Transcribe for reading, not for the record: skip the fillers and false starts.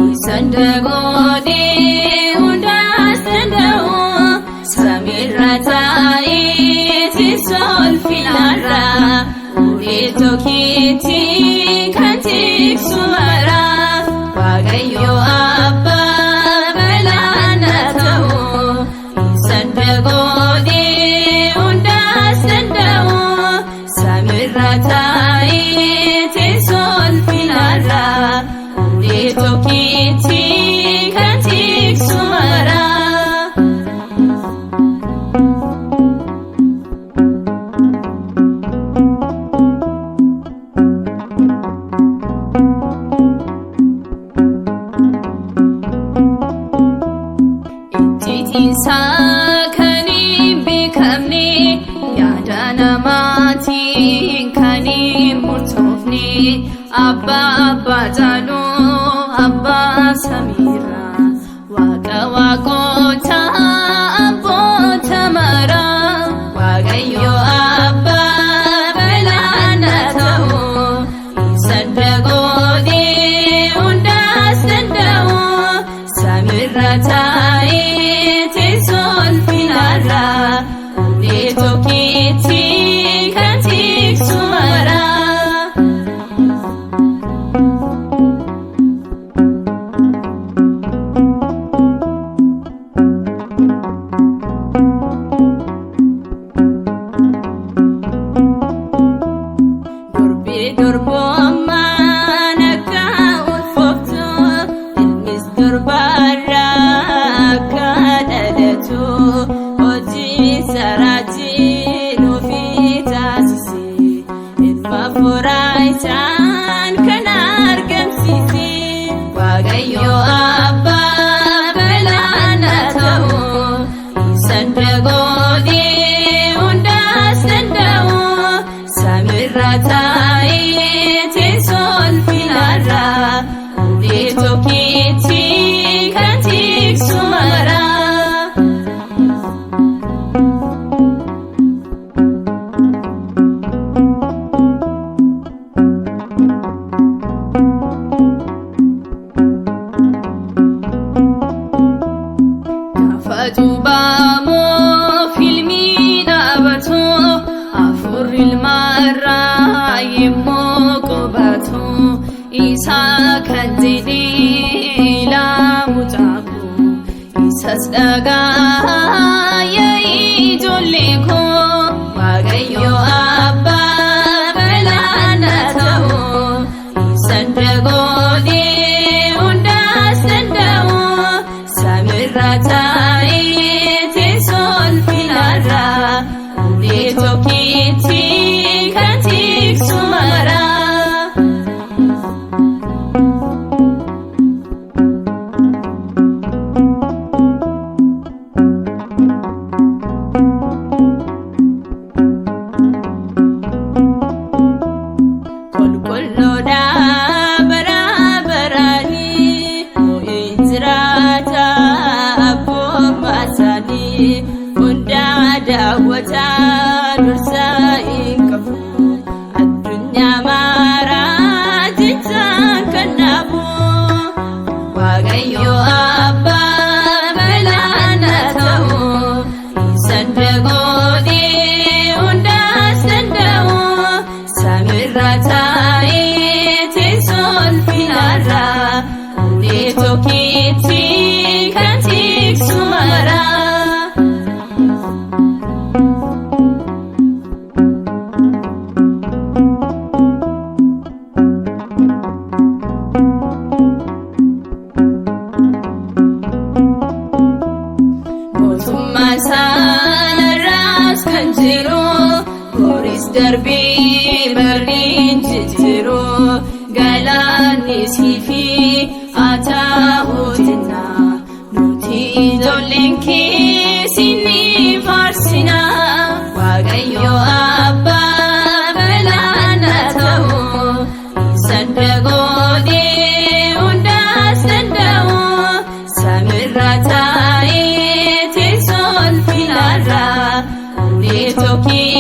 Isandagode undastandao Samirratai tisol finara Ulitokiti kantik sumara Waaqayyo Abba malanatao Isandagode undastandao Samirratai tisol finara Ulitokiti kantik sumara Ititinsa kanin beekamne yaada namaatiin kanin murtoofne Abba Abba Jalo Abba Samira Waaqa waaqota abboota mara Waaqayyo Abba malanatao Isandagode hundas danda'u Samirratai tisol finara Ulitokiti kantik sumara Durbo ammaan akka ulfooftu ilmis durbarra akka dhalatu hojii saraatiin ofii taasise ilma furaa isaan kan argamsiise Waaqayyo Abba malanatao Isandagode hundas danda'u Samirratai tisol finara Ulitokiti kantik sumara Kafajubamo filmi dhaabatu afurri ilmaarra yemmuu qubatu isa kan jedhe ilaamu caabu isas dhagaa yaa ijoollee koo Waaqayyo Abba malanatao Isandagode hundas danda'u Samirratai tisol finara Ulitokiti kantik sumara Kolkolloodha barabarani mo'in jiraata abboomaa isaanii hundaa daawwataa dursaa hin qabu addunyaa maaraa jechaan kan dhaabu Waaqayyo Abba malanatao Isandagode hundas danda'u Samirratai tisol finara Ulitokiti kantik sumara Mootummaa isaanirraas kan jiru Boris darbii barriin jijjiiru Galaanni siifi ataa'uutina Nuti ijoolleen kee sinni faarsina Waaqayyo Abba malanatao Isandagode hundas danda'u Samirratai tisol finara Ulitokiti